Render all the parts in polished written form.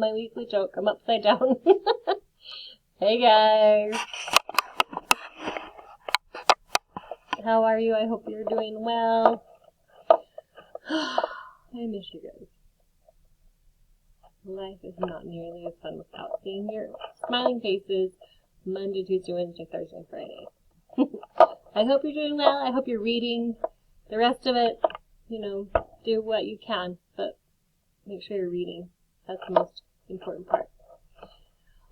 my weekly joke. I'm upside down. Hey guys. How are you? I hope you're doing well. I miss you guys. Life is not nearly as fun without seeing your smiling faces Monday, Tuesday, Wednesday, Thursday, and Friday. I hope you're doing well. I hope you're reading. The rest of it, do what you can, but make sure you're reading. That's the most important part.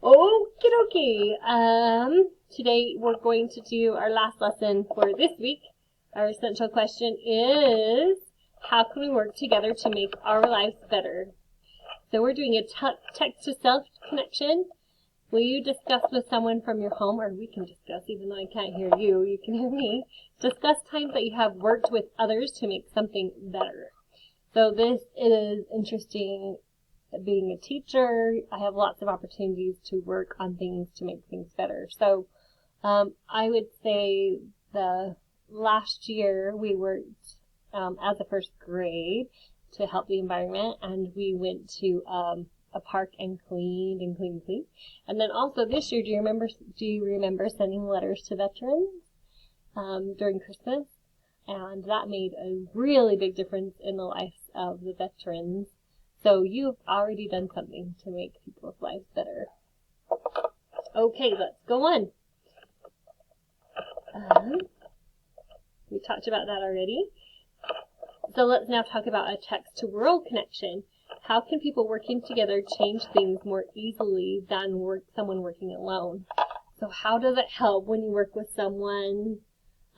Okie dokie. Today we're going to do our last lesson for this week. Our essential question is, how can we work together to make our lives better? So we're doing a text-to-self connection. Will you discuss with someone from your home, or we can discuss, even though I can't hear you, you can hear me. Discuss times that you have worked with others to make something better. So this is interesting. Being a teacher, I have lots of opportunities to work on things to make things better. So I would say the last year we worked as a first grade to help the environment, and we went to a park and cleaned. And then also this year, do you remember sending letters to veterans during Christmas? And that made a really big difference in the lives of the veterans. So you've already done something to make people's lives better. Okay, let's go on. We talked about that already. So let's now talk about a text-to-world connection. How can people working together change things more easily than someone working alone? So how does it help when you work with someone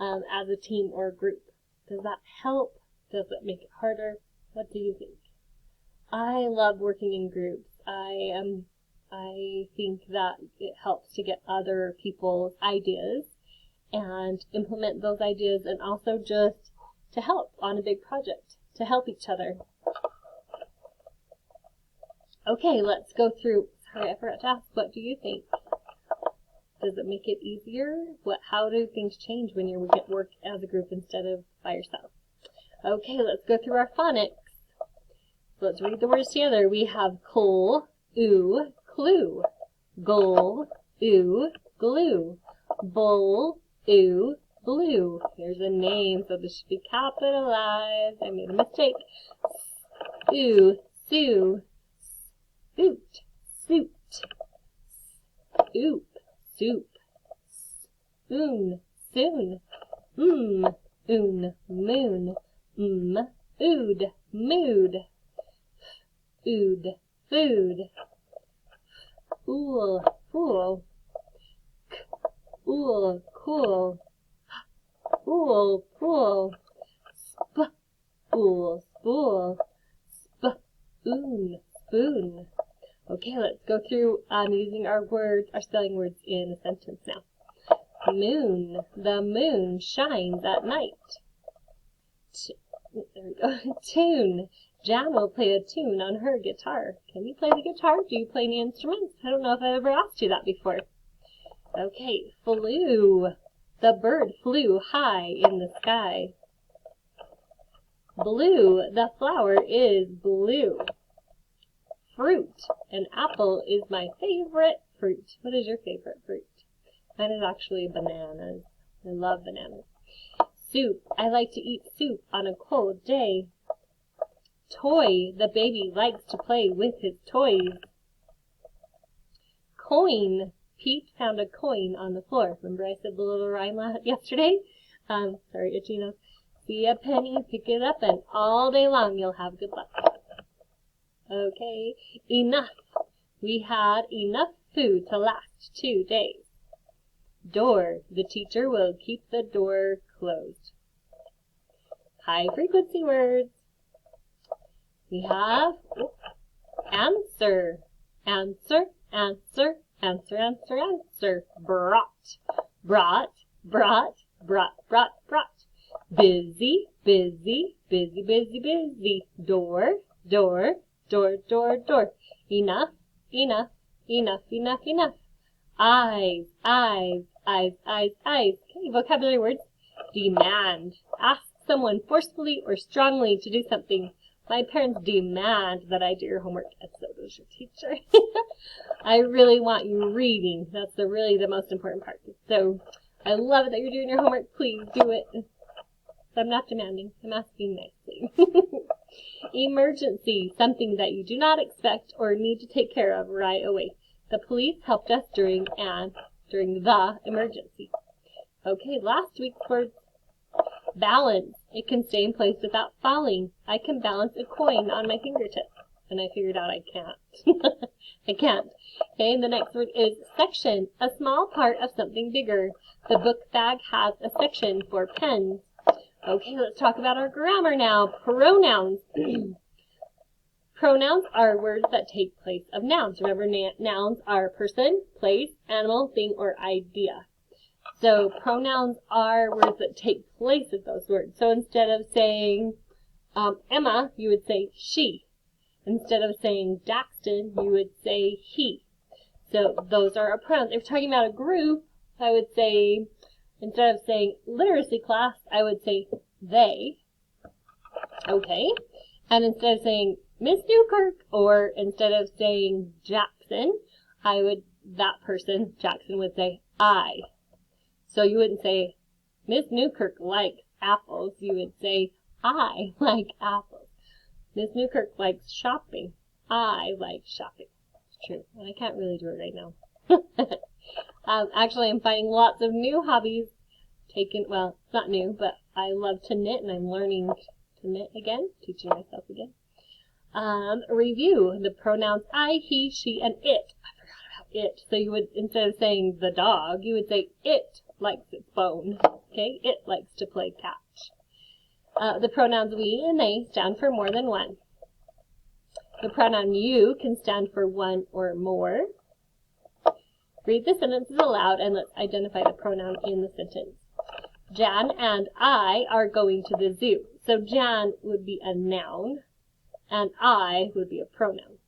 as a team or a group? Does that help? Does it make it harder? What do you think? I love working in groups. I think that it helps to get other people's ideas and implement those ideas, and also just to help on a big project, to help each other. Okay, let's go through. Sorry, I forgot to ask, what do you think? Does it make it easier? How do things change when you work as a group instead of by yourself? Okay, let's go through our phonics. So let's read the words together. We have coal, ooh, clue. Goal, ooh, glue. Bowl, ooh, blue. Here's a name, so this should be capitalized. I made a mistake. Ooh, Sue. Suit, suit. Oop, soup. Spoon, soon. Oon, moon. Ood, mood. Ood, food. Ool, fool. Ool, cool. Ool, pool. Ool, spool. Spoon, spoon. Okay, let's go through using our spelling words in a sentence now. Moon, the moon shines at night. There we go. Tune, Jan will play a tune on her guitar. Can you play the guitar? Do you play any instruments? I don't know if I've ever asked you that before. Okay, flew, the bird flew high in the sky. Blue, the flower is blue. Fruit, an apple is my favorite fruit. What is your favorite fruit? Mine is actually bananas. I love bananas. Soup, I like to eat soup on a cold day. Toy, the baby likes to play with his toys. Coin, Pete found a coin on the floor. Remember I said the little rhyme yesterday? Sorry, itchy nose. See a penny, pick it up, and all day long you'll have good luck. Okay, enough. We had enough food to last 2 days. Door, the teacher will keep the door closed. High frequency words. We have answer, answer, answer, answer, answer, answer. Brought, brought, brought, brought, brought, brought. Busy, busy, busy, busy, busy. Door, door, door, door, door. Enough, enough, enough, enough, enough. Eyes, eyes, eyes, eyes, eyes. Okay, vocabulary words. Demand. Ask someone forcefully or strongly to do something. My parents demand that I do your homework, and so does your teacher. I really want you reading. That's really the most important part. So I love it that you're doing your homework. Please do it. So I'm not demanding. I'm asking nicely. Emergency, something that you do not expect or need to take care of right away. The police helped us during the emergency. Okay, last week's words. Balance. It can stay in place without falling. I can balance a coin on my fingertip. And I figured out I can't. I can't. Okay, and the next word is section. A small part of something bigger. The book bag has a section for pens. Okay, let's talk about our grammar now. Pronouns. Pronouns are words that take place of nouns. Remember, nouns are person, place, animal, thing, or idea. So pronouns are words that take place of those words. So instead of saying Emma, you would say she. Instead of saying Daxton, you would say he. So those are our pronouns. If we're talking about a group, I would say, instead of saying literacy class, I would say they. Okay. And instead of saying Miss Newkirk, or instead of saying Jackson, that person, Jackson, would say I. So you wouldn't say Miss Newkirk likes apples. You would say I like apples. Miss Newkirk likes shopping. I like shopping. It's true. And I can't really do it right now. Actually, I'm finding lots of new hobbies. Well, it's not new, but I love to knit, and I'm learning to knit again, teaching myself again. Review. The pronouns I, he, she, and it. I forgot about it. So you would, instead of saying the dog, you would say it likes its bone. Okay? It likes to play catch. The pronouns we and they stand for more than one. The pronoun you can stand for one or more. Read the sentences aloud and let's identify the pronoun in the sentence. Jan and I are going to the zoo. So Jan would be a noun and I would be a pronoun.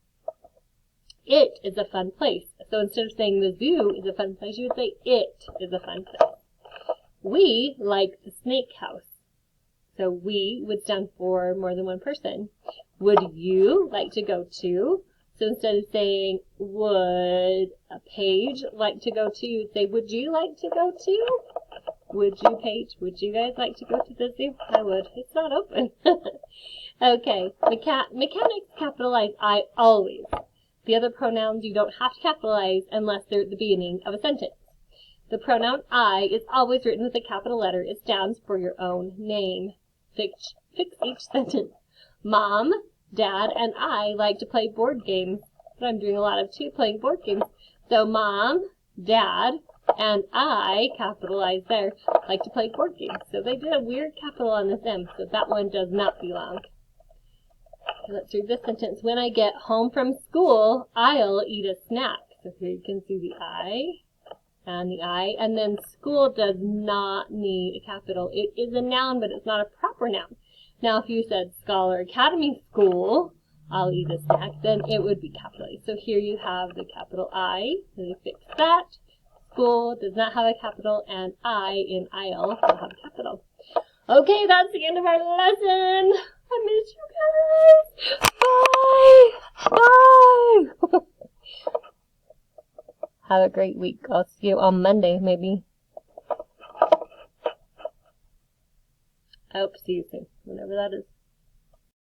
It is a fun place. So instead of saying the zoo is a fun place, you would say it is a fun place. We like the snake house. So we would stand for more than one person. Would you like to go to? So instead of saying would a Paige like to go to, you'd say would you like to go to? Would you, Paige? Would you guys like to go to the zoo? I would. It's not open. Okay. Mechanics capitalize I always. The other pronouns you don't have to capitalize unless they're at the beginning of a sentence. The pronoun I is always written with a capital letter. It stands for your own name. Fix each sentence. Mom, Dad, and I like to play board games. But I'm doing a lot of playing board games. So Mom, Dad, and I, capitalized there, like to play board games. So they did a weird capital on this M, so that one does not belong. Okay, let's read this sentence. When I get home from school, I'll eat a snack. So here you can see the I. And then school does not need a capital. It is a noun, but it's not a proper noun. Now, if you said Scholar Academy School, I'll eat a snack, then it would be capitalized. So here you have the capital I. So we fix that. School does not have a capital, and I in I'll will have a capital. Okay, that's the end of our lesson. I miss you guys. Bye. Bye. Have a great week. I'll see you on Monday, maybe. I hope to see you soon, whenever that is.